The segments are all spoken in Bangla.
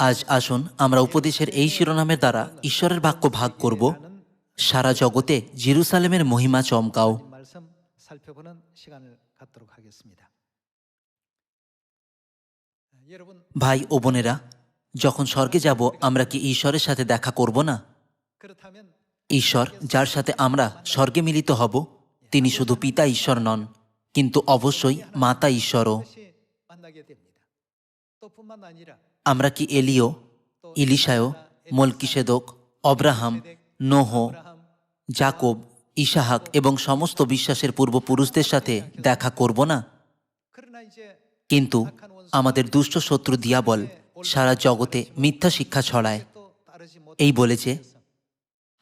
আজ আসুন আমরা উপদেশের এই শিরোনামের দ্বারা ঈশ্বরের বাক্য ভাগ করব। সারা জগতে জেরুসালেমের মহিমা চমকাও। 하나님 말씀 살펴보는 시간을 갖도록 하겠습니다. 여러분 ভাই ও বোনেরা, যখন স্বর্গে যাব আমরা কি ঈশ্বরের সাথে দেখা করব না? 그렇다면 ঈশ্বর যার সাথে আমরা স্বর্গে মিলিত হব, তিনি শুধু পিতা ঈশ্বর নন, কিন্তু অবশ্যই মাতা ঈশ্বরও। 반드시 만나게 됩니다. 또 뿐만 아니라 আমরা কি এলিও, ইলিশায়ও, মলকিসেদক, অব্রাহাম, নোহ, 아브라함, জাকব, ইসাহাক এবং সমস্ত বিশ্বাসের পূর্বপুরুষদের সাথে দেখা করব না? 그러나 이제 কিন্তু আমাদের দুষ্ট শত্রু দিয়াবল সারা জগতে মিথ্যা শিক্ষা ছড়ায়। 또 따르지 এই 못하기 বলেছে 위해서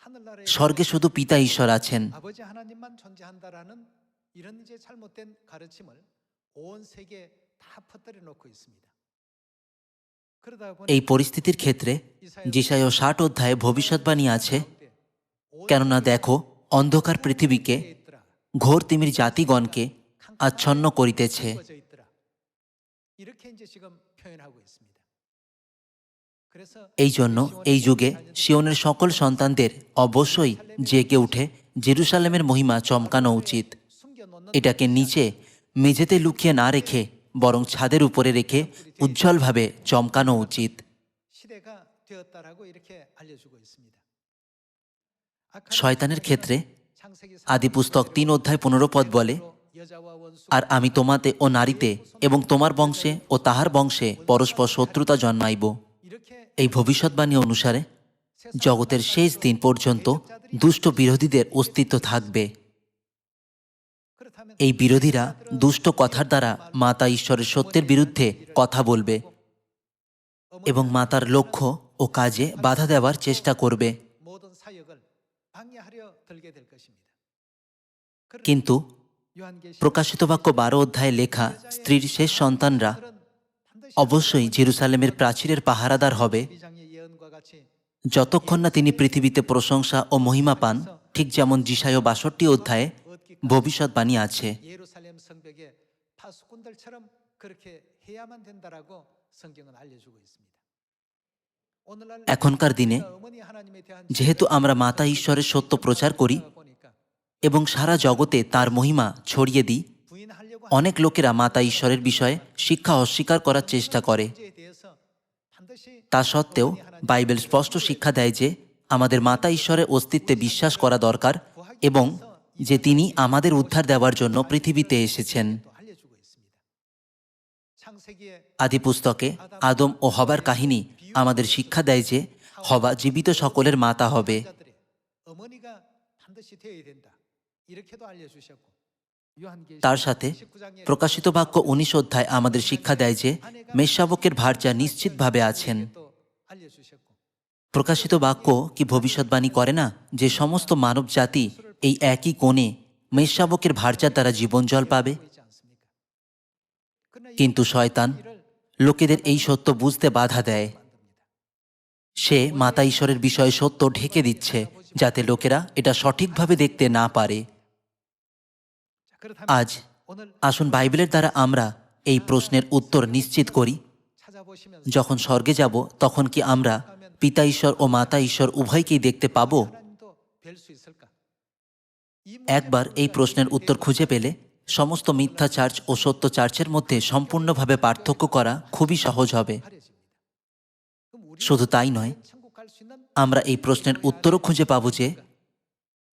하늘나라에 স্বর্গে শুধু পিতা ঈশ্বর আছেন। 아버지 하나님만 존재한다라는 이런 이제 잘못된 가르침을 온 세계에 다 퍼뜨려 놓고 있습니다. 그러다 এই 보니 পরিস্থিতির ক্ষেত্রে যেসায় 60 অধ্যায়ে ভবিষ্যৎবাণী আছে, কেননা দেখো অন্ধকার পৃথিবীকে ঘোর তিমির জাতিগণকে আচ্ছন্ন করিতেছে। 져 있더라. 이렇게 이제 지금 표현하고 있습니다. 그래서 এই জন্য এই যুগে সিওনের সকল সন্তানদের অবশ্যই জেগে উঠে জেরুসালেমের মহিমা চমকানো উচিত। 숨겨놓는 এটাকে নিচে মেঝেতে লুকিয়ে না রেখে বরং ছাদের উপরে রেখে উজ্জ্বলভাবে চমকানো উচিত। 시대가 되었다라고 이렇게 알려주고 있습니다. শয়তানের ক্ষেত্রে 창세기 আদিপুস্তক 3 অধ্যায় 15 পদ বলে, 여자와 원수 আর আমি তোমাতে ও নারীতে এবং তোমার বংশে ও তাহার বংশে পরস্পর শত্রুতা জন্মাইব। 이렇게 এই ভবিষ্যৎবাণী অনুসারে জগতের শেষ দিন পর্যন্ত দুষ্ট বিরোধীদের অস্তিত্ব থাকবে। 그렇다면 এই বিরোধীরা দুষ্ট কথার দ্বারা মাতা ঈশ্বরের সত্যের বিরুদ্ধে কথা বলবে এবং মাতার লক্ষ্য ও কাজে বাধা দেওয়ার চেষ্টা করবে। 모든 사역을 방해하려 들게 될 것입니다. কিন্তু 요한계시 প্রকাশিত বাক্য 12 অধ্যায়ে লেখা স্ত্রীর শেষ সন্তানরা অবশ্যই জেরুসালেমের প্রাচীরের পাহারাদার হবে, 비장의 예언과 같이 যতক্ষণ না তিনি পৃথিবীতে প্রশংসা ও মহিমা পান, ঠিক যেমন যিশায় 62 অধ্যায়ে ভবিষ্যৎবাণী আছে। 예루살렘 성벽에 파수꾼들처럼 그렇게 해야만 된다라고 성경은 알려주고 있습니다. 오늘날 এখনকার দিনে 어머니 하나님에 대한 যেহেতু আমরা মাতা ঈশ্বরের সত্য প্রচার করি 보니까 এবং সারা জগতে তার মহিমা ছড়িয়ে দিই, 부인하려고 অনেক লোকেরা মাতা ঈশ্বরের বিষয়ে শিক্ষা অস্বীকার করার চেষ্টা করে। 문제에 대해서 반드시 তা সত্ত্বেও বাইবেল স্পষ্ট শিক্ষা দেয় যে আমাদের মাতা ঈশ্বরের অস্তিত্বে বিশ্বাস করা দরকার এবং যে তিনি আমাদের উদ্ধার দেওয়ার জন্য পৃথিবীতে এসেছেন। 또 알려주고 있습니다. 창세기에 আদিপুস্তকে আদম ও হবার কাহিনী আমাদের শিক্ষা দেয় যে হবা জীবিত সকলের মাতা হবে। 자들의 어머니가 반드시 되어야 된다. 이렇게도 알려주셨고 요한계시 তার সাথে 19장에 প্রকাশিত বাক্য 19 অধ্যায় আমাদের শিক্ষা দেয় যে মেষশাবকের ভার্যা নিশ্চিতভাবে আছেন। 또 알려주셨고 প্রকাশিত বাক্য কি ভবিষ্যৎবাণী করে না যে সমস্ত মানব জাতি এই একই কোণে মেষশাবকের ভার্যার দ্বারা জীবন জল পাবে? 있지 않습니까? 그러나 이 কিন্তু শয়তান লোকেদের এই সত্য বুঝতে বাধা দেয়। সে মাতা ঈশ্বরের বিষয়ে সত্য ঢেকে দিচ্ছে যাতে লোকেরা এটা সঠিকভাবে দেখতে না পারে। 자, 그렇다면 আজ 오늘 আসুন বাইবেলের দ্বারা আমরা এই প্রশ্নের উত্তর নিশ্চিত করি। 찾아보시면서 যখন স্বর্গে যাব তখন কি আমরা পিতা ঈশ্বর ও মাতা ঈশ্বর উভয়কেই দেখতে পাবো? 하나님도 뵐 수 있을까? 이 একবার এই প্রশ্নের উত্তর খুঁজে পেলে সমস্ত মিথ্যা চার্চ ও সত্য চার্চের মধ্যে সম্পূর্ণভাবে পার্থক্য করা খুবই সহজ হবে। 가려집니다. 그럼 우리 শুধু তাই নয়, 천국 갈 수 있는 আমরা এই প্রশ্নের উত্তরও খুঁজে পাবো যে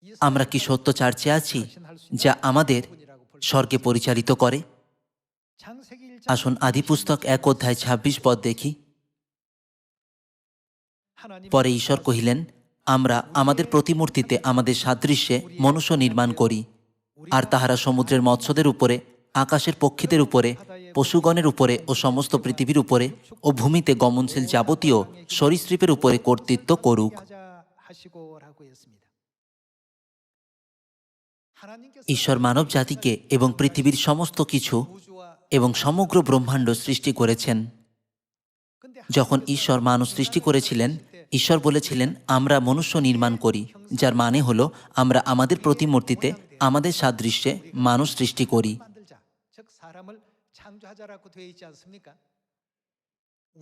이 আমরা কি সত্য চার্চে আছি 확신할 수 있는 যা আমাদের 부분이라고 볼 수. স্বর্গে পরিচালিত করে। 창세기 1장 আসুন আদিপুস্তক 1 অধ্যায় 26 পদ দেখি। 하나님 পরে ঈশ্বর কহিলেন, আমরা আমাদের প্রতিমূর্তিতে আমাদের সাদৃশ্যে মনুষ্য নির্মাণ করি, আর তাহারা সমুদ্রের মৎস্যদের উপরে, আকাশের পক্ষীদের উপরে, পশুগণের উপরে ও সমস্ত পৃথিবীর উপরে ও ভূমিতে গমনশীল যাবতীয় সরীসৃপের উপরে কর্তৃত্ব করুক। 하자 하시고라고 했습니다. 하나님께서 ঈশ্বর মানব জাতিকে এবং পৃথিবীর সমস্ত কিছু 우주와 এবং সমগ্র ব্রহ্মাণ্ড সৃষ্টি করেছেন। 근데 যখন ঈশ্বর মানুষ সৃষ্টি করেছিলেন, ঈশ্বর বলেছিলেন আমরা মনুষ্য নির্মাণ করি, যার মানে হলো আমরা আমাদের প্রতিমূর্তিতে আমাদের সাদৃশ্যে মানুষ সৃষ্টি করি। 만들자. 즉 사람을 창조하자라고 되어 있지 않습니까?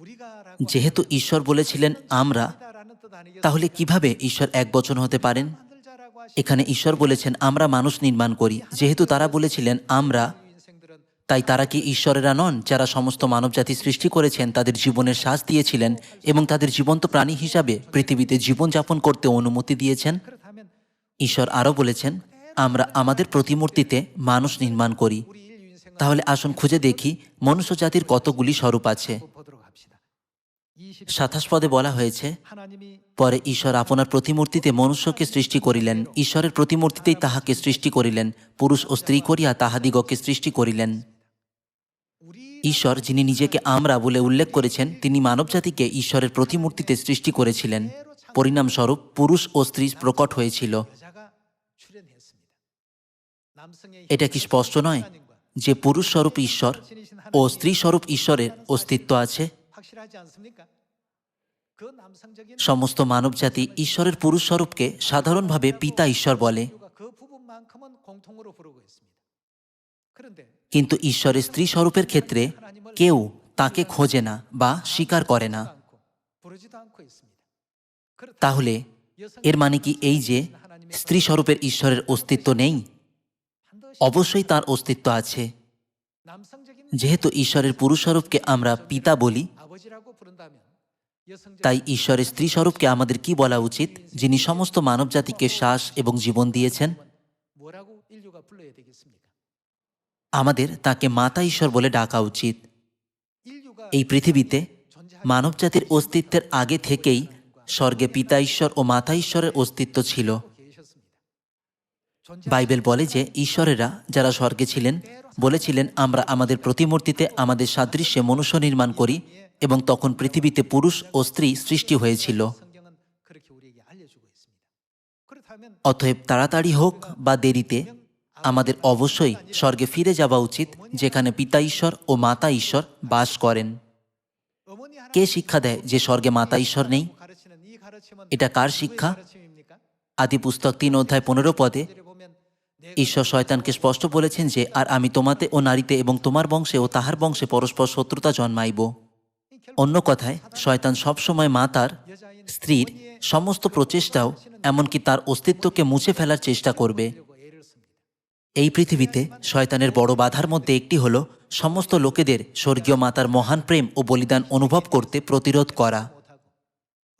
우리가라고 যেহেতু ঈশ্বর বলেছিলেন আমরা, 하나님이다라는 뜻 아니겠습니까? তাহলে কিভাবে ঈশ্বর এক বচন হতে পারেন? 만들자라고 하신 এখানে ঈশ্বর বলেছেন আমরা মানুষ নির্মাণ করি। যেহেতু তারা বলেছিলেন আমরা, 인생들은 তাই তারা কি ঈশ্বরেরা নন যারা সমস্ত মানবজাতি সৃষ্টি করেছেন, তাদের জীবনের শ্বাস দিয়েছিলেন এবং তাদের জীবন্ত প্রাণী হিসাবে পৃথিবীতে জীবনযাপন করতে অনুমতি দিয়েছেন? 그렇다면 ঈশ্বর আরও বলেছেন আমরা আমাদের প্রতিমূর্তিতে মানুষ নির্মাণ করি। 우리 인류 인생은 তাহলে আসুন খুঁজে দেখি মনুষ্য জাতির কতগুলি স্বরূপ আছে। 보도록 합시다. 27 পদে বলা হয়েছে, 하나님이 পরে ঈশ্বর আপনার প্রতিমূর্তিতে মনুষ্যকে সৃষ্টি করিলেন, ঈশ্বরের প্রতিমূর্তিতেই তাহাকে সৃষ্টি করিলেন, পুরুষ ও স্ত্রী করিয়া তাহাদিগকে সৃষ্টি করিলেন। 우리 ঈশ্বর যিনি নিজেকে আমরা বলে উল্লেখ করেছেন, তিনি মানবজাতিকে ঈশ্বরের প্রতিমূর্তিতে সৃষ্টি করেছিলেন। পরিণামস্বরূপ পুরুষ ও স্ত্রী প্রকট হয়েছিল। 여자가 출현했습니다. 남성의 এটা কি স্পষ্ট নয় যে পুরুষ স্বরূপ ঈশ্বর ও স্ত্রী স্বরূপ ঈশ্বরের অস্তিত্ব আছে? 확실하지 않습니까? 그 남성적인 সমস্ত মানবজাতি ঈশ্বরের পুরুষ স্বরূপকে সাধারণভাবে পিতা ঈশ্বর বলে, 인류가 그 부분만큼은 공통으로 부르고 있습니다. 그런데 কিন্তু ঈশ্বরের স্ত্রী স্বরূপের ক্ষেত্রে কেউ তাকে খোঁজে না বা স্বীকার করে না। 부르지도 않고 있습니다. তাহলে এর মানে কি এই যে স্ত্রী স্বরূপের ঈশ্বরের অস্তিত্ব নেই? অবশ্যই তার অস্তিত্ব আছে। 남성적인 যেহেতু ঈশ্বরের পুরুষ স্বরূপকে আমরা পিতা বলি, 아버지라고 부른다면 여성적인 তাই ঈশ্বরের স্ত্রী স্বরূপকে আমাদের কি বলা উচিত, যিনি সমস্ত মানবজাতিকে শ্বাস এবং জীবন দিয়েছেন? 뭐라고 인류가 불러야 되겠습니까? আমাদের তাকে মাতা ঈশ্বর বলে ডাকা উচিত। 인류가 এই পৃথিবীতে 존재하기 মানবজাতির অস্তিত্বের আগে থেকেই স্বর্গে পিতা ঈশ্বর ও মাতা ঈশ্বরের অস্তিত্ব ছিল। 계셨습니다. বাইবেল বলে যে ঈশ্বরেরা যারা স্বর্গে ছিলেন বলেছিলেন আমরা আমাদের প্রতিমূর্তিতে আমাদের সাদৃশ্যে মনুষ্য নির্মাণ করি, এবং তখন পৃথিবীতে পুরুষ ও স্ত্রী সৃষ্টি হয়েছিল। 성경은 그렇게 우리에게 알려주고 있습니다. 그렇다면 অতএব তাড়াতাড়ি হোক বা দেরিতে আমাদের অবশ্যই স্বর্গে ফিরে যাওয়া উচিত, যেখানে পিতা ঈশ্বর ও মাতা ঈশ্বর বাস করেন। 어머니 কে শিক্ষা দেয় যে স্বর্গে মাতা ঈশ্বর নেই? 가르치는 이 가르침은 এটা কার 누구의 শিক্ষা? 가르침입니까? আদি পুস্তক 3 অধ্যায় 15 পদে 이를 보면 ঈশ্বর শয়তানকে স্পষ্ট বলেছেন যে আর আমি তোমাতে ও নারীতে এবং তোমার বংশে ও তাহার বংশে পরস্পর শত্রুতা জন্মাইব। অন্য কথায় শয়তান সবসময় মাতার, 여자인 স্ত্রীর সমস্ত প্রচেষ্টাও এমনকি তার অস্তিত্বকে মুছে ফেলার চেষ্টা করবে। 하려고 애를 씁니다. এই পৃথিবীতে শয়তানের বড় বাধার মধ্যে একটি হল সমস্ত লোকেদের স্বর্গীয় মাতার মহান প্রেম ও বলিদান অনুভব করতে প্রতিরোধ করা। 못하고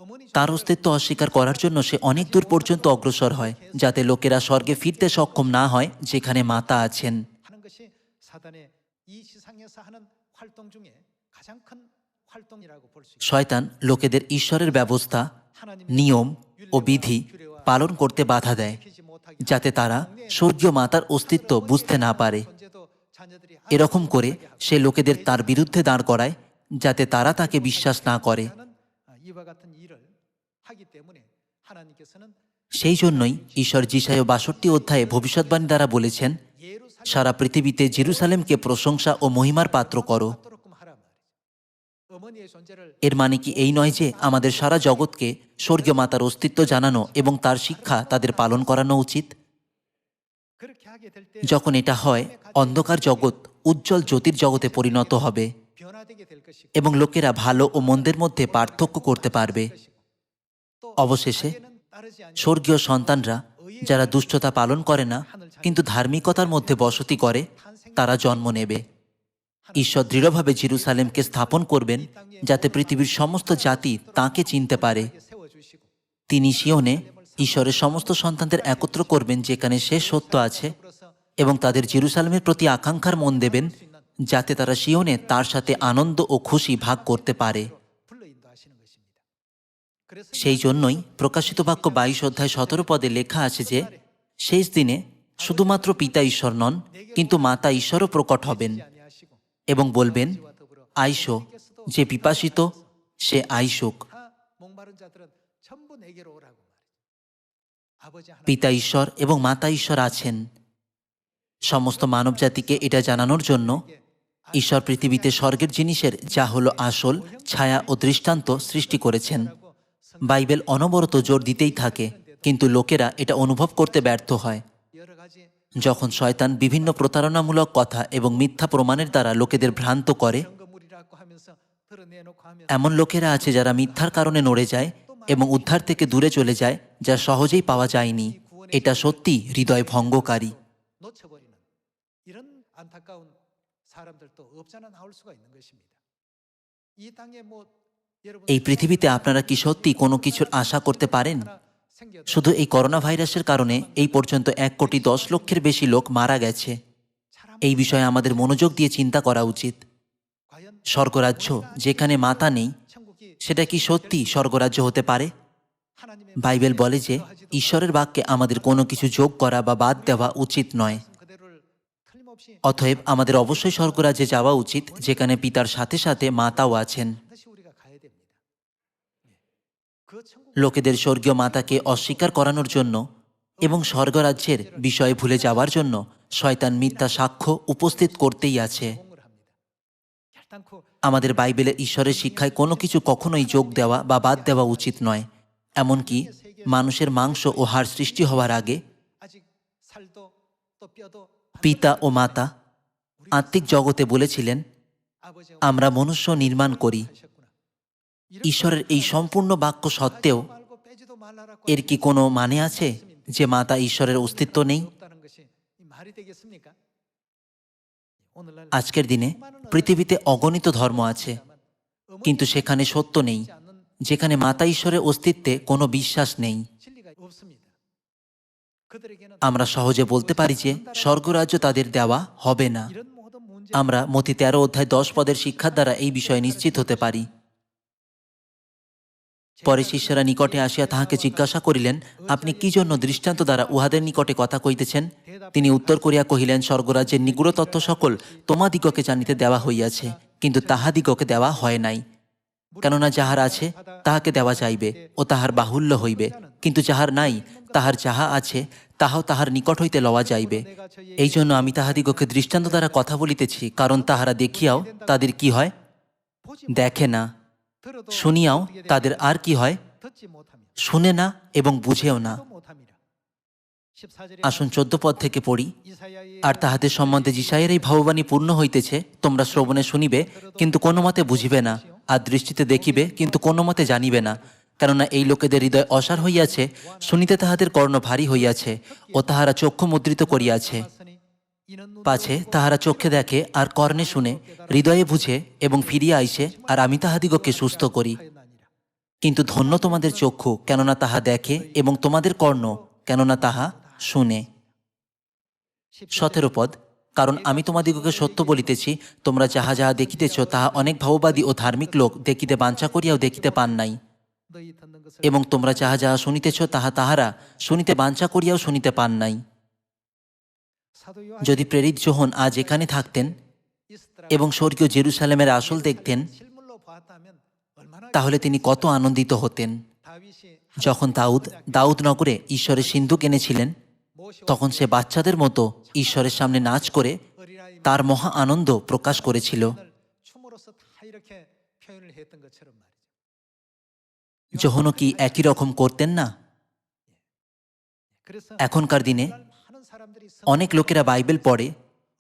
어머니 তার অস্তিত্ব অস্বীকার করার জন্য সে অনেক দূর পর্যন্ত অগ্রসর হয়, যাতে লোকেরা স্বর্গে ফিরতে সক্ষম না হয় যেখানে মাতা আছেন। 하는 것이 사단의 이 세상에서 하는 활동 중에 가장 큰 활동이라고 볼 수 있습니다. শয়তান লোকেদের ঈশ্বরের ব্যবস্থা, 하나님의 নিয়ম ও বিধি পালন করতে বাধা দেয়, 지키지 못하게 যাতে তারা স্বর্গীয় মাতার অস্তিত্ব বুঝতে না পারে। 존재도 자녀들이 এরকম করে সে লোকেদের তার বিরুদ্ধে দাঁড় করায়, যাতে তারা তাকে বিশ্বাস না করে। 하는 이와 같은 일을 하기 때문에 하나님께서는 সেই জন্যই ঈশ্বর যিশায় 62 অধ্যায়ে ভবিষ্যৎবাণী দ্বারা বলেছেন, 예루살렘 সারা পৃথিবীতে জেরুসালেমকে প্রশংসা ও মহিমার পাত্র করো। 받도록끔 하라 말이죠. 어머니의 존재를 এর মানে কি এই নয় যে আমাদের সারা জগৎকে স্বর্গীয় মাতার অস্তিত্ব জানানো এবং তার শিক্ষা তাদের পালন করানো উচিত? 그렇게 하게 될 때 যখন এটা হয়, অন্ধকার জগৎ উজ্জ্বল জ্যোতির জগতে পরিণত হবে 변화되게 될 것이고 এবং লোকেরা ভালো ও মন্দের মধ্যে পার্থক্য করতে পারবে। 또 অবশেষে 악에는 따르지 않는 স্বর্গীয় সন্তানরা যারা দুষ্টতা পালন করে না কিন্তু ধার্মিকতার মধ্যে বসতি করে, তারা জন্ম নেবে। ঈশ্বর দৃঢ়ভাবে জেরুসালেমকে স্থাপন করবেন, যাতে পৃথিবীর সমস্ত জাতি তাঁকে চিনতে পারে। 세워주시고 তিনি সিওনে ঈশ্বরের সমস্ত সন্তানদের একত্র করবেন, যেখানে শেষ সত্য আছে, এবং তাদের জেরুসালেমের প্রতি আকাঙ্ক্ষার মন দেবেন, যাতে তারা সিওনে তার সাথে আনন্দ ও খুশি ভাগ করতে পারে। 불러 인도하시는 것입니다. 그래서 সেই জন্যই প্রকাশিত বাক্য 22 অধ্যায় 17 পদে লেখা আছে যে শেষ দিনে শুধুমাত্র পিতা ঈশ্বর নন, কিন্তু মাতা ঈশ্বরও প্রকট হবেন 아니하시고 এবং বলবেন, 아버지와 더불어 আইসো, যে পিপাসিত সে আইসুক। 다 목마른 자들은 전부 내게로 오라고 말이죠. 아버지 하나님 পিতা ঈশ্বর এবং মাতা ঈশ্বর আছেন। সমস্ত মানবজাতিকে এটা জানানোর জন্য ঈশ্বর পৃথিবীতে স্বর্গের জিনিসের যা হলো আসল ছায়া ও দৃষ্টান্ত সৃষ্টি করেছেন। বাইবেল অনবরত জোর দিতেই থাকে, কিন্তু লোকেরা এটা অনুভব করতে ব্যর্থ হয়। 여러 가지 যখন শয়তান বিভিন্ন প্রতারণামূলক কথা এবং মিথ্যা প্রমাণের দ্বারা লোকেদের ভ্রান্ত করে, 증거물이라고 하면서 드러내놓고 하면 এমন লোকেরা আছে যারা মিথ্যার কারণে নড়ে যায় এবং উদ্ধার থেকে দূরে চলে যায়, যা সহজেই পাওয়া যায়নি। এটা সত্যি হৃদয় ভঙ্গকারী। 놓쳐버리는 이런 안타까운 사람들도 없잖아 나올 수가 있는 것입니다. 이 땅에 뭐 여러분 এই পৃথিবীতে আপনারা কি সত্যি কোনো কিছুর আশা করতে পারেন? শুধু এই করোনা ভাইরাসের কারণে এই পর্যন্ত 1,10,00,000-এর বেশি লোক মারা গেছে। এই বিষয়ে আমাদের মনোযোগ দিয়ে চিন্তা করা উচিত। স্বর্গরাজ্য যেখানে মাতা নেই, সেটা কি সত্যি স্বর্গরাজ্য হতে পারে? বাইবেল বলে যে ঈশ্বরের বাক্যে আমাদের কোনো কিছু যোগ করা বা বাদ দেওয়া উচিত নয়। অতএব আমাদের অবশ্যই স্বর্গরাজ্যে যাওয়া উচিত, যেখানে পিতার সাথে সাথে মাতাও আছেন। লোকেদের স্বর্গীয় মাতাকে অস্বীকার করানোর জন্য এবং স্বর্গরাজ্যের বিষয়ে ভুলে যাওয়ার জন্য শয়তান মিথ্যা সাক্ষ্য উপস্থিত করতেই আছে। আমাদের বাইবেলে ঈশ্বরের শিক্ষায় কোনো কিছু কখনোই যোগ দেওয়া বা বাদ দেওয়া উচিত নয়। এমনকি মানুষের মাংস ও হাড় সৃষ্টি হওয়ার আগে পিতা ও মাতা আত্মিক জগতে বলেছিলেন, আমরা মনুষ্য নির্মাণ করি। ঈশ্বরের এই সম্পূর্ণ বাক্য সত্ত্বেও এর কি কোনো মানে আছে যে মাতা ঈশ্বরের অস্তিত্ব নেই? আজকের দিনে পৃথিবীতে অগণিত ধর্ম আছে, কিন্তু সেখানে সত্য নেই, যেখানে মাতা ঈশ্বরের অস্তিত্বে কোনো বিশ্বাস নেই। আমরা সহজে বলতে পারি যে স্বর্গরাজ্য তাদের দেওয়া হবে না। আমরা মথি 13:10 শিক্ষার দ্বারা এই বিষয়ে নিশ্চিত হতে পারি। পরে শিষ্যরা নিকটে আসিয়া তাহাকে জিজ্ঞাসা করিলেন, আপনি কি জন্য দৃষ্টান্ত দ্বারা উহাদের নিকটে কথা কইতেছেন? তিনি উত্তর করিয়া কহিলেন, স্বর্গরাজ্যের নিগূঢ় তত্ত্ব সকল তোমাদিগকে জানিতে দেওয়া হইয়াছে, কিন্তু তাহাদিগকে দেওয়া হয় নাই। কেননা যাহার আছে তাহাকে দেওয়া যাইবে ও তাহার বাহুল্য হইবে, কিন্তু যাহার নাই তাহার যাহা আছে তাহাও তাহার নিকট হইতে লওয়া যাইবে। এই জন্য আমি তাহাদিগকে দৃষ্টান্ত দ্বারা কথা বলিতেছি, কারণ তাহারা দেখিয়াও তাদের কি হয়? দেখে না, শুনিয়াও তাদের আর কি হয়? শুনে না এবং বুঝেও না। আসুন 14 পদ থেকে পড়ি। আর তাহাদের সম্বন্ধে যিশাইয়ের এই ভাববাণী পূর্ণ হইতেছে, তোমরা শ্রবণে শুনিবে কিন্তু কোনো মতে বুঝিবে না, আর দৃষ্টিতে দেখিবে কিন্তু কোনো মতে জানিবে না। কেননা এই লোকেদের হৃদয় অসার হইয়াছে, শুনিতে তাহাদের কর্ণ ভারী হইয়াছে, ও তাহারা চক্ষু মুদ্রিত করিয়াছে। পাছে তাহারা চক্ষে দেখে আর কর্ণে শুনে, হৃদয়ে বুঝে এবং ফিরিয়া আইসে, আর আমি তাহাদিগকে সুস্থ করি। কিন্তু ধন্য তোমাদের চক্ষু, কেননা তাহা দেখে, এবং তোমাদের কর্ণ, কেননা তাহা শুনে। 17 পদ, কারণ আমি তোমাদিগকে সত্য বলিতেছি, তোমরা যাহা যাহা দেখিতেছ তাহা অনেক ভাববাদী ও ধার্মিক লোক দেখিতে বাঞ্ছা করিয়াও দেখিতে পান নাই, এবং তোমরা যাহা যাহা শুনিতেছ তাহা তাহারা শুনিতে বাঞ্ছা করিয়াও শুনিতে পান নাই। যদি প্রেরিত যোহন আজ এখানে থাকতেন এবং স্বর্গীয় জেরুসালেমের আসল দেখতেন, তাহলে তিনি কত আনন্দিত হতেন। যখন দাউদ নগরে ঈশ্বরের সিন্ধুক এনেছিলেন, তখন সে বাচ্চাদের মতো ঈশ্বরের সামনে নাচ করে তার মহা আনন্দ প্রকাশ করেছিল। যোহনও কি একই রকম করতেন না? এখনকার দিনে অনেক লোকেরা বাইবেল পড়ে,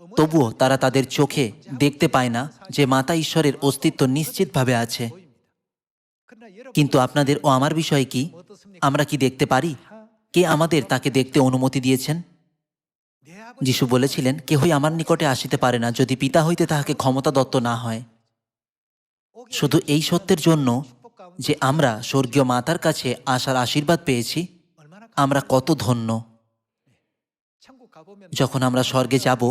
তবুও তারা তাদের চোখে দেখতে পায় না যে মাতা ঈশ্বরের অস্তিত্ব নিশ্চিতভাবে আছে। কিন্তু আপনাদের ও আমার বিষয় কি? আমরা কি দেখতে পারি? কে আমাদের তাকে দেখতে অনুমতি দিয়েছেন? যিশু বলেছিলেন, কেহই আমার নিকটে আসিতে পারে না যদি পিতা হইতে তাহাকে ক্ষমতা দত্ত না হয়। শুধু এই সত্যের জন্য যে আমরা স্বর্গীয় মাতার কাছে আসার আশীর্বাদ পেয়েছি, আমরা কত ধন্য। যখন আমরা স্বর্গে যাব,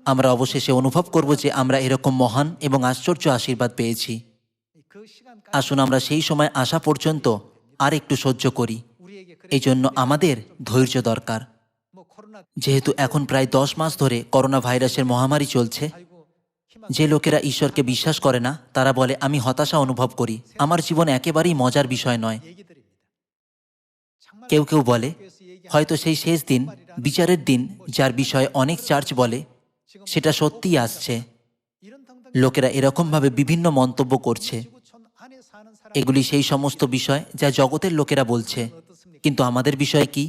আমরা অবশেষে অনুভব করব যে আমরা এরকম মহান এবং আশ্চর্য আশীর্বাদ পেয়েছি। আসুন আমরা সেই সময় আসা পর্যন্ত আর একটু সহ্য করি। এই জন্য আমাদের ধৈর্য দরকার। যেহেতু এখন প্রায় 10 মাস ধরে করোনা ভাইরাসের মহামারী চলছে, যে লোকেরা ঈশ্বরকে বিশ্বাস করে না তারা বলে, আমি হতাশা অনুভব করি, আমার জীবন একেবারেই মজার বিষয় নয়। কেউ কেউ বলে, হয়তো সেই শেষ দিন, বিচারের দিন, যার বিষয়ে অনেক চার্চ বলে, সেটা সত্যিই আসছে। লোকেরা এরকমভাবে বিভিন্ন মন্তব্য করছে। এগুলি সেই সমস্ত বিষয় যা জগতের লোকেরা বলছে, কিন্তু আমাদের বিষয় কি?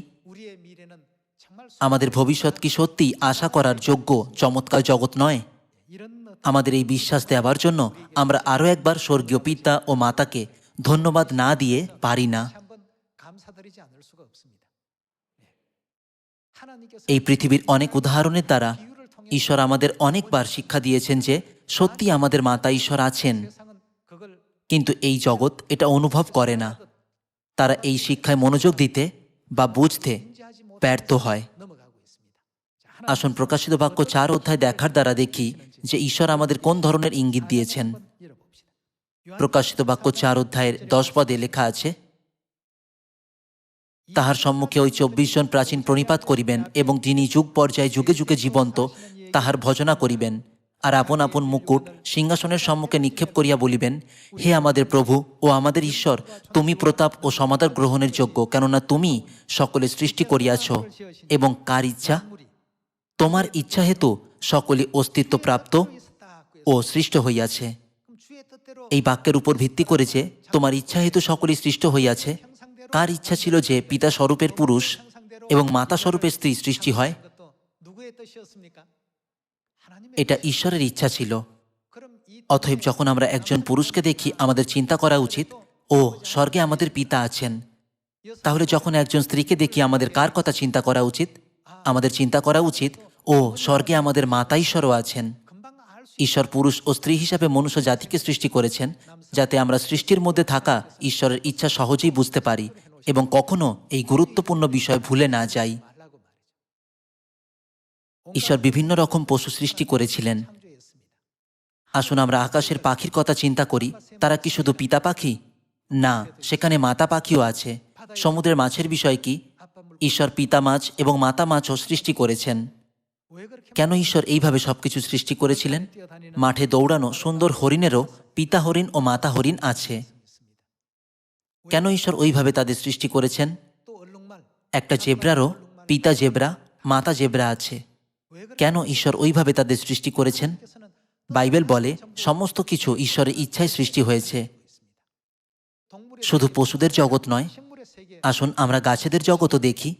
আমাদের ভবিষ্যৎ কি সত্যি আশা করার যোগ্য চমৎকার জগৎ নয়? আমাদের এই বিশ্বাস দেওয়ার জন্য আমরা আরও একবার স্বর্গীয় পিতা ও মাতাকে ধন্যবাদ না দিয়ে পারি না। 다시 한번 감사드리지 않을 수가 없습니다. 예. 하나님께서 এই পৃথিবীর অনেক উদাহরণের দ্বারা 비유를 통해 ঈশ্বর আমাদের অনেকবার শিক্ষা দিয়েছেন যে সত্যি আমাদের মাতা ঈশ্বর আছেন, 세상은 그걸 কিন্তু এই জগৎ এটা অনুভব করে না। তারা এই শিক্ষায় মনোযোগ দিতে বা বুঝতে 인지하지 못하고 ব্যর্থ হয়। 넘어가고 있습니다. 자, আসুন প্রকাশিত বাক্য 4 অধ্যায় দেখার দ্বারা দেখি যে ঈশ্বর আমাদের কোন ধরনের ইঙ্গিত দিয়েছেন। 한번 읽어봅시다. 요한 প্রকাশিত বাক্য 4 অধ্যায়ের 10 পদে লেখা আছে, তাহার সম্মুখে ওই 24 জন প্রাচীন প্রণিপাত করিবেন এবং যিনি যুগ পর্যায়ে যুগে যুগে জীবন্ত তাহার ভজনা করিবেন, আর আপন আপন মুকুট সিংহাসনের সম্মুখে নিক্ষেপ করিয়া বলিবেন, হে আমাদের প্রভু ও আমাদের ঈশ্বর, তুমি প্রতাপ ও সমাদর গ্রহণের যোগ্য, কেননা তুমি সকলে সৃষ্টি করিয়াছ এবং কার ইচ্ছা? তোমার ইচ্ছা হেতু সকলে অস্তিত্ব প্রাপ্ত ও সৃষ্ট হইয়াছে। 그럼 주의 뜻대로 এই বাক্যের উপর ভিত্তি করে যে তোমার ইচ্ছা হেতু সকলেই সৃষ্ট হইয়াছে, কার ইচ্ছা ছিল যে পিতা স্বরূপের পুরুষ এবং মাতা স্বরূপের স্ত্রী সৃষ্টি হয়? 것도 누구의 뜻이었습니까? 하나님의 এটা ঈশ্বরের ইচ্ছা ছিল। 그럼 이 অতএব যখন আমরা একজন পুরুষকে দেখি আমাদের চিন্তা করা উচিত, ও স্বর্গে আমাদের পিতা আছেন। তাহলে যখন একজন স্ত্রীকে দেখি আমাদের কার কথা চিন্তা করা উচিত? আমাদের চিন্তা করা উচিত, ও স্বর্গে আমাদের মাতা ঈশ্বরও আছেন। 금방 알 수 ঈশ্বর পুরুষ ও স্ত্রী হিসাবে মনুষ্য জাতিকে সৃষ্টি করেছেন, যাতে আমরা সৃষ্টির মধ্যে থাকা ঈশ্বরের ইচ্ছা সহজেই বুঝতে পারি এবং কখনো এই গুরুত্বপূর্ণ বিষয় ভুলে না যাই। 말라고 말이죠. ঈশ্বর বিভিন্ন রকম পশু সৃষ্টি করেছিলেন। 창조했습니다. আসুন আমরা আকাশের পাখির কথা চিন্তা করি। তারা কি শুধু পিতা পাখি? না, সেখানে মাতা পাখিও আছে। সমুদ্রের মাছের বিষয় কি? 아빠 물 ঈশ্বর পিতা মাছ এবং মাতা মাছও সৃষ্টি করেছেন। 왜 그렇게 কেন ঈশ্বর এইভাবে সবকিছু সৃষ্টি করেছিলেন? 뛰어다니는 মাঠে দৌড়ানো সুন্দর হরিণেরও পিতা হরিণ ও মাতা হরিণ আছে। কেন ঈশ্বর ওইভাবে তাদের সৃষ্টি করেছেন? 또 얼룩말 একটা জেব্রারও পিতা জেব্রা মাতা জেব্রা আছে। 왜 그렇게 কেন ঈশ্বর ওইভাবে তাদের সৃষ্টি করেছেন? 께서는 বাইবেল বলে সমস্ত কিছু ঈশ্বরের ইচ্ছায় সৃষ্টি হয়েছে। 동물의 শুধু পশুদের জগৎ নয়, 식물의 세계 আসুন আমরা গাছেদের জগৎও দেখি।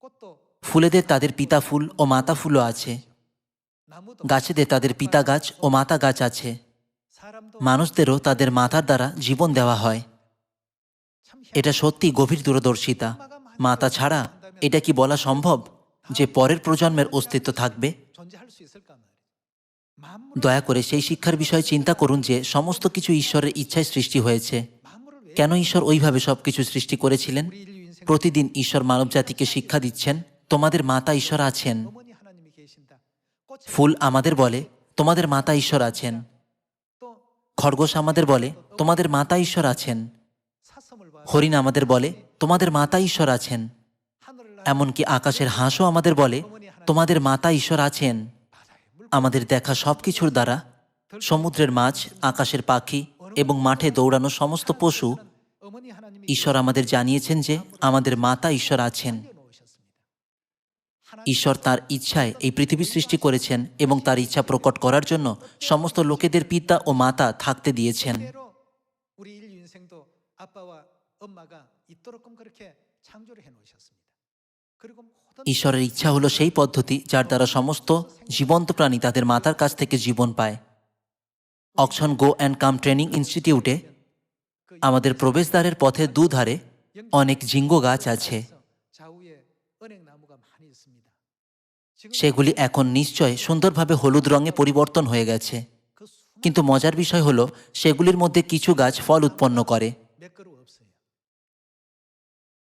꽃도 ফুলেদের তাদের পিতা ফুল ও মাতা ফুলও আছে। 나무도 গাছেদের তাদের পিতা গাছ ও মাতা গাছ আছে। 사람도 মানুষদেরও তাদের মাতার দ্বারা জীবন দেওয়া হয়। 참 এটা সত্যি গভীর দূরদর্শিতা। মাতা ছাড়া এটা কি বলা সম্ভব যে পরের প্রজন্মের অস্তিত্ব থাকবে? 존재할 수 있을까 말이에요. 만물을 দয়া করে সেই শিক্ষার বিষয়ে চিন্তা করুন যে সমস্ত কিছু ঈশ্বরের ইচ্ছায় সৃষ্টি হয়েছে। 만물을 왜 কেন ঈশ্বর ওইভাবে সবকিছু সৃষ্টি করেছিলেন? 우리 인류 인생 প্রতিদিন ঈশ্বর মানবজাতিকে শিক্ষা দিচ্ছেন, তোমাদের মাতা ঈশ্বর আছেন। 어머니 하나님이 계신다. 꽃에 ফুল আমাদের বলে তোমাদের মাতা ঈশ্বর আছেন। 또 খরগোশ আমাদের বলে তোমাদের মাতা ঈশ্বর আছেন। 사슴을 봐 হরিণ আমাদের বলে তোমাদের মাতা ঈশ্বর আছেন। 하늘을 날 এমনকি আকাশের হাঁসও আমাদের বলে তোমাদের মাতা ঈশ্বর আছেন। 바다에 물 আমাদের দেখা সব কিছুর দ্বারা সমুদ্রের মাছ, আকাশের পাখি এবং মাঠে দৌড়ানো সমস্ত পশু, 어머니 하나님이 ঈশ্বর আমাদের জানিয়েছেন যে আমাদের মাতা ঈশ্বর আছেন। 놓으셨습니다. ঈশ্বর তার ইচ্ছায় এই পৃথিবী সৃষ্টি করেছেন এবং তার ইচ্ছা প্রকট করার জন্য সমস্ত লোকেদের পিতা ও মাতা থাকতে দিয়েছেন। 하나님대로 우리 인류 인생도 아빠와 엄마가 있도록끔 그렇게 창조를 해 놓으셨습니다. 그리고 모든 ঈশ্বরের ইচ্ছা হলো সেই পদ্ধতি যার দ্বারা সমস্ত জীবন্ত প্রাণী তাদের মাতার কাছ থেকে জীবন পায়। Auction go and come training ইনস্টিটিউটে আমাদের প্রবেশদ্বারের পথের দুধারে অনেক জিঙ্গো গাছ আছে। 좌우에 은행나무가 많이 있습니다. 지금 সেগুলি এখন নিশ্চয় সুন্দরভাবে হলুদ রঙে পরিবর্তন হয়ে গেছে, 그 수많은 কিন্তু মজার বিষয় হলো সেগুলির মধ্যে কিছু গাছ ফল উৎপন্ন করে, 몇 그루 없어요.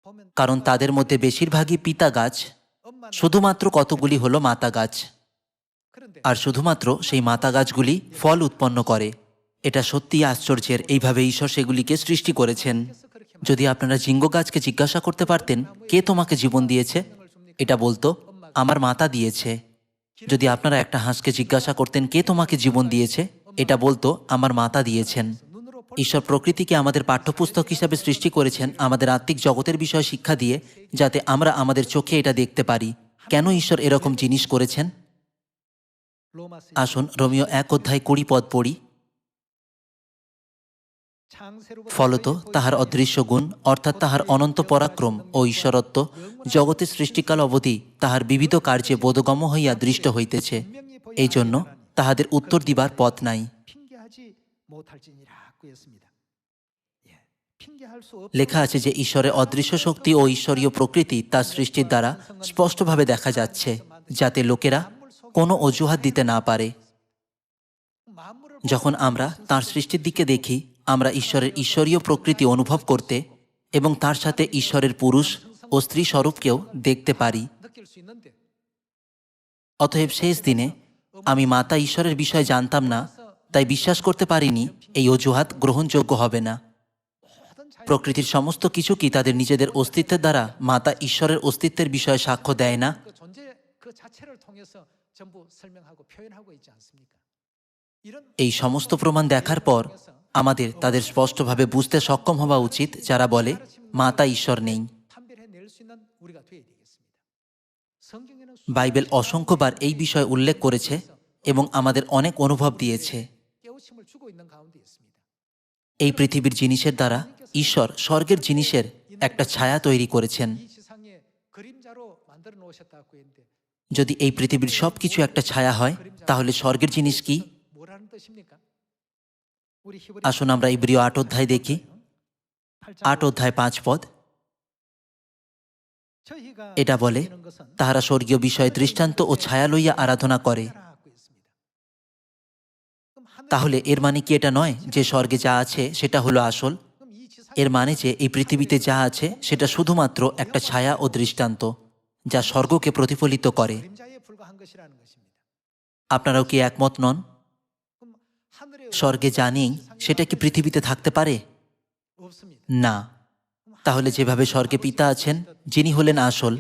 보면 কারণ তাদের মধ্যে বেশিরভাগই পিতা গাছ, 엄마 শুধুমাত্র কতগুলি হলো মাতা গাছ। 그런데 আর শুধুমাত্র সেই মাতা গাছগুলি ফল উৎপন্ন করে। এটা সত্যিই আশ্চর্যের, এইভাবে ঈশ্বর সেগুলিকে সৃষ্টি করেছেন। 그래서 그렇게 যদি আপনারা জিঙ্গো গাছকে জিজ্ঞাসা করতে পারতেন কে তোমাকে জীবন দিয়েছে, এটা বলতো আমার মাতা দিয়েছে। যদি আপনারা একটা হাঁসকে জিজ্ঞাসা করতেন কে তোমাকে জীবন দিয়েছে, এটা বলতো আমার মাতা দিয়েছেন। 눈으로 볼 ঈশ্বর প্রকৃতিকে আমাদের পাঠ্যপুস্তক হিসাবে সৃষ্টি করেছেন আমাদের আত্মিক জগতের বিষয়ে শিক্ষা দিয়ে, যাতে আমরা আমাদের চোখে এটা দেখতে পারি। কেন ঈশ্বর এরকম জিনিস করেছেন? 로마서 আসুন রোমিও 1 অধ্যায় 20 পদ পড়ি। 창세로부터 ফলত তাহার অদৃশ্য গুণ অর্থাৎ তাহার অনন্ত পরাক্রম ও ঈশ্বরত্ব জগতের সৃষ্টিকাল অবধি তাহার বিবিধ কার্যে বোধগম্য হইয়া দৃষ্ট হইতেছে। এই জন্য তাহাদের উত্তর দিবার পথ নাই। 핑계하지 못할지니라고 했습니다. 예, 핑계할 수 লেখা আছে যে ঈশ্বরের অদৃশ্য শক্তি ও ঈশ্বরীয় প্রকৃতি তার সৃষ্টির দ্বারা স্পষ্টভাবে দেখা যাচ্ছে, যাতে লোকেরা কোনো অজুহাত দিতে না পারে। যখন আমরা তার সৃষ্টির দিকে দেখি, আমরা ঈশ্বরের ঈশ্বরীয় প্রকৃতি অনুভব করতে এবং তার সাথে ঈশ্বরের পুরুষ ও স্ত্রী স্বরূপকেও দেখতে পারি। 느낄 수 있는데 অতএব শেষ দিনে আমি মাতা ঈশ্বরের বিষয়ে জানতাম না, তাই বিশ্বাস করতে পারিনি এই অজুহাত গ্রহণযোগ্য হবে না। 모든 자연 প্রকৃতির সমস্ত কিছু কি তাদের নিজেদের অস্তিত্বের দ্বারা মাতা ঈশ্বরের অস্তিত্বের বিষয়ে সাক্ষ্য দেয় না? 그 존재 그 자체를 통해서 전부 설명하고 표현하고 있지 않습니까? 이런 এই সমস্ত প্রমাণ দেখার পর আমাদের তাদের স্পষ্টভাবে বুঝতে সক্ষম হওয়া উচিত যারা বলে মাতা ঈশ্বর নেই। 판별해낼 수 있는 우리가 되어야 되겠습니다. 성경에는 বাইবেল অসংখ্যবার এই বিষয়ে উল্লেখ করেছে এবং আমাদের অনেক অনুভব দিয়েছে। 깨우침을 주고 있는 가운데 있습니다. এই পৃথিবীর জিনিসের দ্বারা ঈশ্বর স্বর্গের জিনিসের একটা ছায়া তৈরি করেছেন। 이 지상에 그림자로 만들어 놓으셨다고 했는데 যদি এই পৃথিবীর সব কিছু একটা ছায়া হয়, তাহলে স্বর্গের জিনিস কি? 뭐라는 뜻입니까? 우리 히브리 আসুন আমরা ইব্রিয় 8 অধ্যায় দেখি। 8 অধ্যায় 5 পদ 저희가 এটা বলে, 섬기는 것은 তাহারা স্বর্গীয় বিষয়ে দৃষ্টান্ত ও ছায়া লইয়া আরাধনা করে। 하고 있습니다. 그럼 하늘 তাহলে এর মানে কি এটা নয় যে স্বর্গে যা আছে সেটা হলো আসল? 그럼 이 지상 এর মানে যে এই পৃথিবীতে যা আছে সেটা শুধুমাত্র একটা ছায়া ও দৃষ্টান্ত যা স্বর্গকে প্রতিফলিত করে। 그림자에 불과한 것이라는 것입니다. আপনারাও কি একমত নন? 그럼 하늘에 স্বর্গে যা নেই সেটা কি পৃথিবীতে থাকতে পারে? 없습니다. না। তাহলে যেভাবে স্বর্গে পিতা আছেন, যিনি হলেন আসল,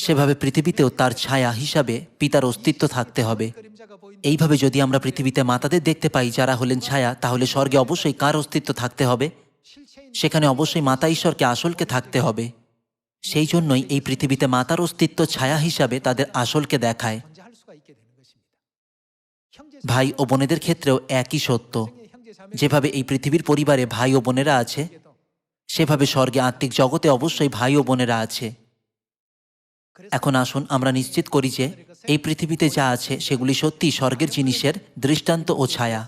সেভাবে পৃথিবীতেও তার ছায়া হিসাবে পিতার অস্তিত্ব থাকতে হবে। 그림자가 보인다. এইভাবে যদি আমরা পৃথিবীতে মাতাদের দেখতে পাই যারা হলেন ছায়া, তাহলে স্বর্গে অবশ্যই কার অস্তিত্ব থাকতে হবে? 실체인 সেখানে অবশ্যই মাতা ঈশ্বরকে আসলকে থাকতে হবে। সেই জন্যই এই পৃথিবীতে মাতার অস্তিত্ব ছায়া হিসাবে তাদের আসলকে দেখায়। 존재할 수가 있게 되는 것입니다. 형제 ভাই ও বোনেদের ক্ষেত্রেও একই সত্য। 형제 자매 যেভাবে এই পৃথিবীর পরিবারে ভাই ও বোনেরা আছে, সেভাবে স্বর্গে আত্মিক জগতে অবশ্যই ভাই ও বোনেরা আছে। এখন আসুন আমরা নিশ্চিত করি যে এই পৃথিবীতে যা আছে সেগুলি সত্যি স্বর্গের জিনিসের দৃষ্টান্ত ও ছায়া।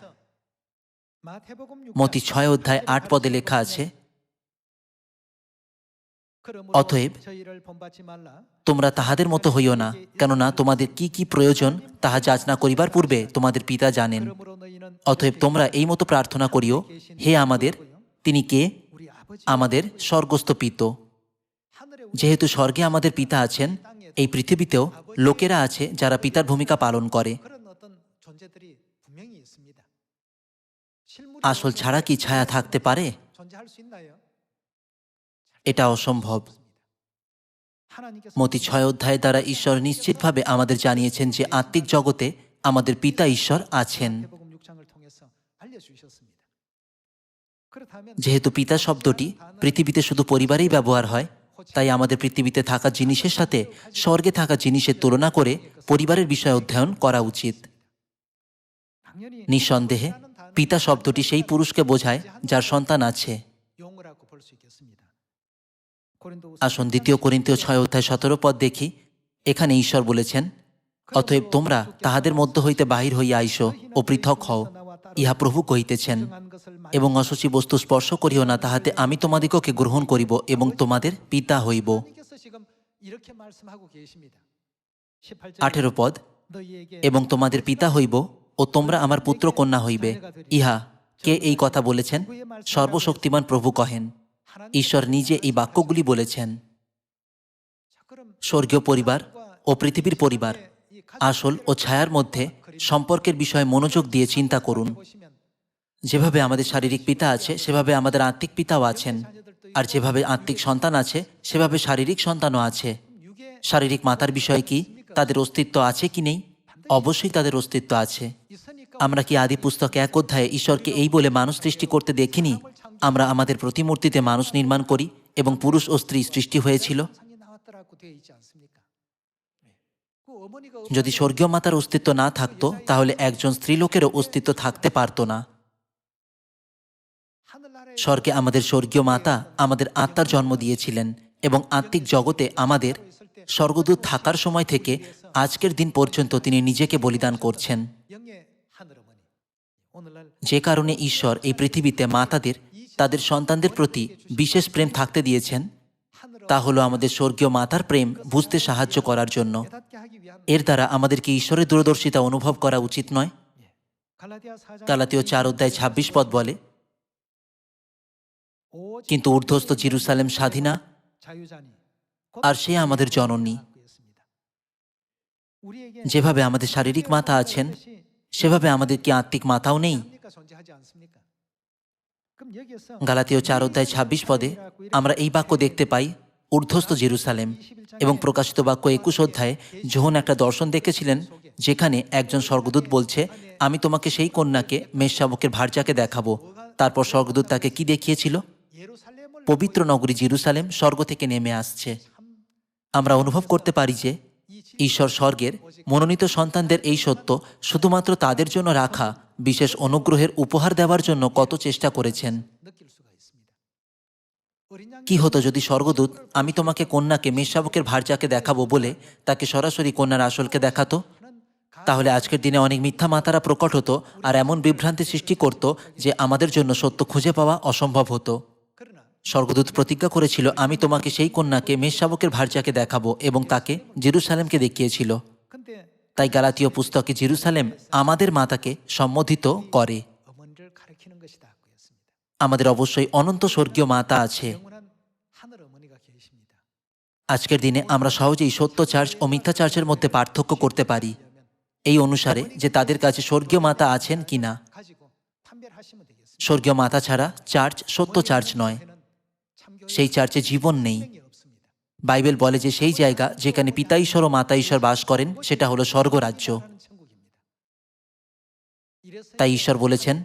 마태복음 6장 মতি 6 অধ্যায় 8 পদে লেখা আছে, 그러므로 অতএব 저희를 본받지 말라. তোমরা তাহাদের মতো হইও না, কেননা তোমাদের কি কি প্রয়োজন তাহা যাচনা করিবার পূর্বে তোমাদের পিতা জানেন। 그러므로 너희는 অতএব তোমরা এই মতো প্রার্থনা করিও, হে আমাদের, তিনি কে? 우리 아버지 আমাদের স্বর্গস্থ পিত। 하늘에 যেহেতু স্বর্গে আমাদের পিতা আছেন, এই পৃথিবীতেও লোকেরা আছে যারা পিতার ভূমিকা পালন করে। 그런 어떤 존재들이 분명히 있습니다. 실물이 আসল ছাড়া কি ছায়া থাকতে পারে? 존재할 수 있나요? এটা অসম্ভব। 하나님께서 মতি 6 অধ্যায় দ্বারা ঈশ্বর নিশ্চিতভাবে আমাদের জানিয়েছেন যে আত্মিক জগতে আমাদের পিতা ঈশ্বর আছেন। 마태복음 6장을 통해서 알려주셨습니다. 그렇다면 যেহেতু পিতা শব্দটি পৃথিবীতে শুধু পরিবারেই ব্যবহার হয়, তাই আমাদের পৃথিবীতে থাকা জিনিসের সাথে স্বর্গে থাকা জিনিসের তুলনা করে পরিবারের বিষয় অধ্যয়ন করা উচিত। 당연히 নিঃসন্দেহে পিতা শব্দটি সেই পুরুষকে বোঝায় যার সন্তান আছে। 용어라고 볼 수 있겠습니다. 고린도후서 আসুন 2 কোরিন্থীয় 6 অধ্যায় 17 পদ দেখি। এখানে ঈশ্বর বলেছেন, অতএব তোমরা তাহাদের মধ্য হইতে বাহির হইয়া আইসো ও পৃথক হও, ইহা প্রভু কহিতেছেন, 정한 것을 এবং অসুচি বস্তু স্পর্শ করিও না, তাহাতে আমি তোমাদিগকে গ্রহণ করিব এবং তোমাদের পিতা হইব। 하나님께서 지금 이렇게 말씀하고 계십니다. 18절 18 পদ, 너희에게 এবং তোমাদের পিতা হইব ও তোমরা আমার পুত্র কন্যা হইবে। ইহা কে এই কথা বলেছেন? সর্বশক্তিমান প্রভু কহেন। ঈশ্বর নিজে এই বাক্যগুলি বলেছেন। 자, 그럼 স্বর্গীয় পরিবার ও পৃথিবীর পরিবার, 이 আসল ও ছায়ার মধ্যে সম্পর্কের বিষয়ে মনোযোগ দিয়ে চিন্তা করুন। 보시면 যেভাবে আমাদের শারীরিক পিতা আছে, সেভাবে আমাদের আত্মিক পিতাও আছেন। আর যেভাবে আত্মিক সন্তান আছে, সেভাবে শারীরিক সন্তানও আছে। 육의 শারীরিক মাতার বিষয় কি? তাদের অস্তিত্ব আছে কি নেই? অবশ্যই তাদের অস্তিত্ব আছে। 있으니까 আমরা কি আদি পুস্তক 1 অধ্যায়ে ঈশ্বরকে এই বলে মানুষ সৃষ্টি করতে দেখিনি, আমরা আমাদের প্রতিমূর্তিতে মানুষ নির্মাণ করি এবং পুরুষ ও স্ত্রী সৃষ্টি হয়েছিল? 상이 나왔더라고 되어 있지 않습니까? 그 어머니가 যদি স্বর্গীয় মাতার অস্তিত্ব না থাকতো, তাহলে একজন স্ত্রীলোকেরও অস্তিত্ব থাকতে পারত না। 하늘나라에 স্বর্গে আমাদের স্বর্গীয় মাতা আমাদের আত্মার জন্ম দিয়েছিলেন এবং আত্মিক জগতে আমাদের স্বর্গদূত থাকার সময় থেকে আজকের দিন পর্যন্ত তিনি নিজেকে বলিদান করছেন, 영의 하늘어머니 오늘날 যে কারণে ঈশ্বর এই পৃথিবীতে মাতাদের তাদের সন্তানদের প্রতি বিশেষ প্রেম থাকতে দিয়েছেন। তা হলো আমাদের স্বর্গীয় মাতার প্রেম বুঝতে সাহায্য করার জন্য। 깨닫게 하기 위한 এর দ্বারা আমাদেরকে ঈশ্বরের দূরদর্শিতা অনুভব করা উচিত নয়। 갈라디아 4장 গালাতীয় 4:26 পদ বলে, 오직 কিন্তু ঊর্ধ্বস্থ জেরুসালেম স্বাধীনা, 자유자니 আর সে আমাদের জননী। 우리에게 যেভাবে আমাদের শারীরিক মাতা আছেন, সেভাবে আমাদের কি আত্মিক মাতাও নেই? 합니까? 존재하지 않습니까? 그럼 여기에서 গালাতীয় 4:26 পদে আমরা এই বাক্য দেখতে পাই, ঊর্ধ্বস্থ জেরুসালেম, এবং প্রকাশিত বাক্য 21 অধ্যায়ে যোহন একটা দর্শন দেখেছিলেন, যেখানে একজন স্বর্গদূত বলছে, আমি তোমাকে সেই কন্যাকে মেষশাবকের ভার্যাকে দেখাবো। তারপর স্বর্গদূত তাকে কি দেখিয়েছিল? 예루살렘을 পবিত্র নগরী জেরুসালেম স্বর্গ থেকে নেমে আসছে। আমরা অনুভব করতে পারি যে ঈশ্বর স্বর্গের মনোনীত সন্তানদের এই সত্য শুধুমাত্র তাদের জন্য রাখা বিশেষ অনুগ্রহের উপহার দেওয়ার জন্য কত চেষ্টা করেছেন। 느낄 수가 있습니다. 어린 양 কি হতো যদি স্বর্গদূত আমি তোমাকে কন্যাকে মেষশাবকের ভার্যাকে দেখাবো বলে তাকে সরাসরি কন্যার আসলকে দেখাতো? তাহলে আজকের দিনে অনেক মিথ্যা মাতারা প্রকট হতো আর এমন বিভ্রান্তি সৃষ্টি করত যে আমাদের জন্য সত্য খুঁজে পাওয়া অসম্ভব হতো। 그러나 স্বর্গদূত প্রতিজ্ঞা করেছিল, আমি তোমাকে সেই কন্যাকে মেষশাবকের ভার্যাকে দেখাবো, এবং তাকে জেরুসালেমকে দেখিয়েছিল। 근데 তাই গালাতীয় পুস্তকে জেরুসালেম আমাদের মাতাকে সম্বোধিত করে। 어머니를 가리키는 것이다 그였습니다. আমাদের অবশ্যই অনন্ত স্বর্গীয় মাতা আছে। 영원한 하늘 어머니가 계십니다. আজকের দিনে আমরা সহজেই সত্য চার্চ ও মিথ্যা চার্চের মধ্যে পার্থক্য করতে পারি, এই অনুসারে যে তাদের কাছে স্বর্গীয় মাতা আছেন কিনা। 가지고 판별하시면 되겠습니다. স্বর্গীয় মাতা ছাড়া চার্চ সত্য চার্চ নয়, সেই চার্চে জীবন নেই। 생명이 없습니다. বাইবেল বলে যে সেই জায়গা যেখানে পিতা ঈশ্বর ও মাতা ঈশ্বর বাস করেন সেটা হলো স্বর্গরাজ্য। 하는 천국입니다. 이래서 তাই ঈশ্বর বলেছেন,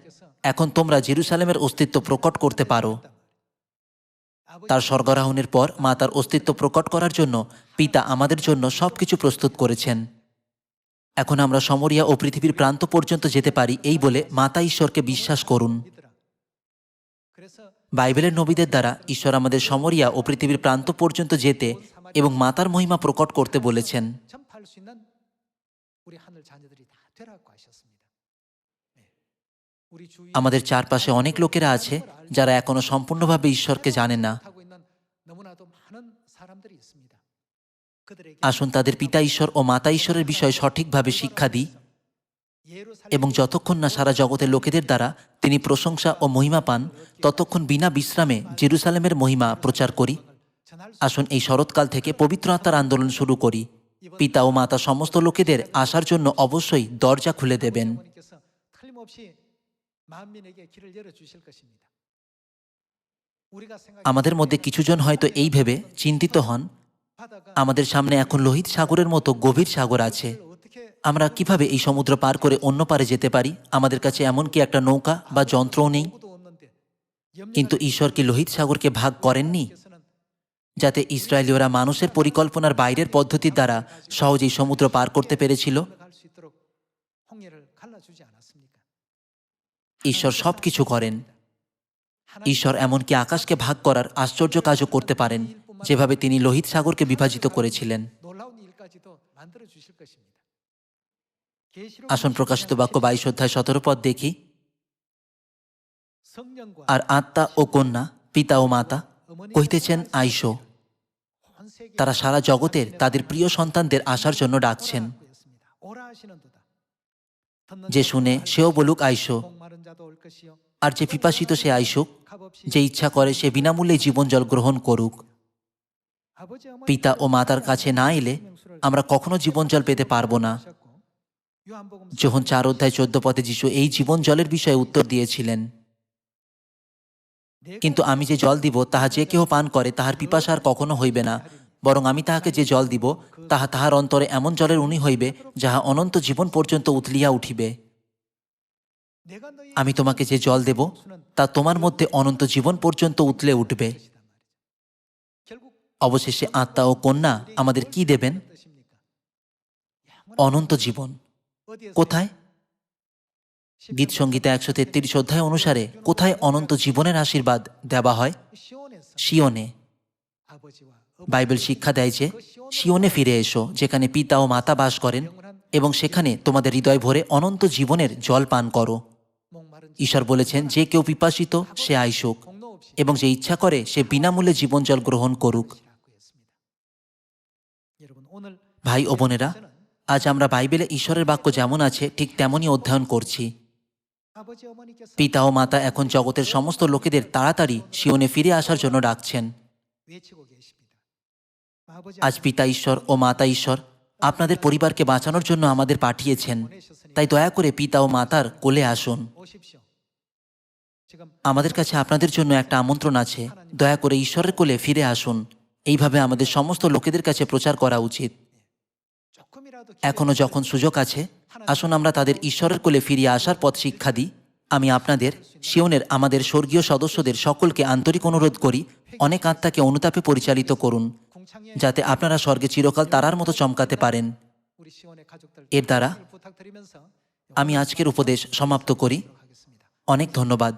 এখন তোমরা জেরুসালেমের অস্তিত্ব প্রকট করতে পারো। তার স্বর্গারোহণের পর মাতার অস্তিত্ব প্রকট করার জন্য পিতা আমাদের জন্য সবকিছু প্রস্তুত করেছেন। এখন আমরা সমরিয়া ও পৃথিবীর প্রান্ত পর্যন্ত যেতে পারি এই বলে মাতা ঈশ্বরকে বিশ্বাস করুন। 믿으라. 그래서 বাইবেলের নবীদের দ্বারা ঈশ্বর আমাদের সমরিয়া ও পৃথিবীর প্রান্ত পর্যন্ত যেতে এবং মাতার মহিমা প্রকট করতে বলেছেন। 전파할 수 있는 우리 하늘 자녀들이 다 되라고 하셨습니다. 네. 우리 주위에 আমাদের চারপাশে অনেক লোকেরা আছে যারা এখনো সম্পূর্ণভাবে ঈশ্বরকে জানে না। 하고 있는 너무나도 많은 사람들이 있습니다. 그들에게 আসুন তাদের পিতা ঈশ্বর ও মাতা ঈশ্বরের বিষয়ে সঠিকভাবে শিক্ষা দিই, 예루살렘 এবং যতক্ষণ না সারা জগতের লোকেদের দ্বারা তিনি প্রশংসা ও মহিমা পান, ততক্ষণ বিনা বিশ্রামে জেরুসালেমের মহিমা প্রচার করি। 전할 수 আসুন এই শরৎকাল থেকে পবিত্র আত্মার আন্দোলন শুরু করি। পিতা ও মাতা সমস্ত লোকেদের আসার জন্য অবশ্যই দরজা খুলে দেবেন। 어머니께서 틀림없이 만민에게 길을 열어 주실 것입니다. 우리가 আমাদের মধ্যে কিছুজন হয়তো এই ভেবে চিন্তিত হন, 바다가 আমাদের সামনে এখন লোহিত সাগরের মতো গভীর সাগর আছে, 어떻게 আমরা কিভাবে এই সমুদ্র পার করে অন্য পারে যেতে পারি? আমাদের কাছে এমনকি একটা নৌকা বা যন্ত্রও নেই। 아무도 없는데 কিন্তু ঈশ্বর কি লোহিত সাগরকে ভাগ করেননি, 염려께서는 যাতে ইসরায়েলীয়রা মানুষের পরিকল্পনার বাইরের পদ্ধতির দ্বারা সহজেই সমুদ্র পার করতে পেরেছিল? 갈 수 있도록 홍해를 갈라주지 않았습니까? ঈশ্বর সব কিছু করেন। ঈশ্বর এমনকি আকাশকে ভাগ করার আশ্চর্য কাজও করতে পারেন, যেভাবে তিনি লোহিত সাগরকে বিভাজিত করেছিলেন। 놀라운 일까지도 만들어 주실 것입니다. 계시록 আসুন প্রকাশিত বাক্য 22 অধ্যায় 17 পদ দেখি। 성령과 আর আত্মা ও কন্যা, পিতা ও মাতা কহিতেছেন, আইসো। 온 세계 তারা সারা জগতের তাদের প্রিয় সন্তানদের আসার জন্য ডাকছেন। 오라 하시는도다. যে শুনে সেও বলুক, আইসো। 목마른 자도 올 것이요 আর যে পিপাসিত সে আইসুক, 값없이 যে ইচ্ছা করে সে বিনামূল্যে জীবন জল গ্রহণ করুক। 아버지 어머니 পিতা ও মাতার কাছে না এলে আমরা কখনো জীবন জল পেতে পারবো না। 하셨고 요한복음 যোহন 4 অধ্যায় 14 পদে যিশু এই জীবন জলের বিষয়ে উত্তর দিয়েছিলেন, কিন্তু আমি যে জল দিব তাহা যে কেহ পান করে তাহার পিপাসা আর কখনো হইবে না, বরং আমি তাহাকে যে জল দিব তাহা তাহার অন্তরে এমন জলের উনি হইবে যাহা অনন্ত জীবন পর্যন্ত উথলিয়া উঠিবে। 내가 너희 আমি তোমাকে যে জল দেব তা তোমার মধ্যে অনন্ত জীবন পর্যন্ত উতলে উঠবে। 결국 অবশেষে আত্মা ও কন্যা আমাদের কি দেবেন? 뜻입니까? অনন্ত জীবন। 어디에서 কোথায়? গীত সংগীতা 133 অধ্যায় অনুসারে কোথায় অনন্ত জীবনের আশীর্বাদ দেওয়া হয়? 시온에서 সিওনে। 아버지와 বাইবেল শিক্ষা দেয় যে সিওনে ফিরে এসো, যেখানে পিতা ও মাতা বাস করেন, এবং সেখানে তোমাদের হৃদয় ভরে অনন্ত জীবনের জল পান করো। ঈশ্বর বলেছেন, যে কেউ পিপাসিত সে আইসুক, এবং যে ইচ্ছা করে সে বিনামূল্যে জীবন জল গ্রহণ করুক। ভাই ও বোনেরা, আজ আমরা বাইবেলে ঈশ্বরের বাক্য যেমন আছে ঠিক তেমনই অধ্যয়ন করছি। পিতা ও মাতা এখন জগতের সমস্ত লোকেদের তাড়াতাড়ি সিওনে ফিরে আসার জন্য ডাকছেন। আজ পিতা ঈশ্বর ও মাতা ঈশ্বর আপনাদের পরিবারকে বাঁচানোর জন্য আমাদের পাঠিয়েছেন। তাই দয়া করে পিতা ও মাতার কোলে আসুন। আমাদের কাছে আপনাদের জন্য একটা আমন্ত্রণ আছে। দয়া করে ঈশ্বরের কোলে ফিরে আসুন। এইভাবে আমাদের সমস্ত লোকেদের কাছে প্রচার করা উচিত। এখনো যখন সুযোগ আছে, আসুন আমরা তাদের ঈশ্বরের কোলে ফিরিয়ে আসার পথ শিক্ষা দিই। আমি আপনাদের সিওনের আমাদের স্বর্গীয় সদস্যদের সকলকে আন্তরিক অনুরোধ করি, অনেক আত্মাকে অনুতাপে পরিচালিত করুন, যাতে আপনারা স্বর্গে চিরকাল তারার মতো চমকাতে পারেন। এর দ্বারা আমি আজকের উপদেশ সমাপ্ত করি। অনেক ধন্যবাদ।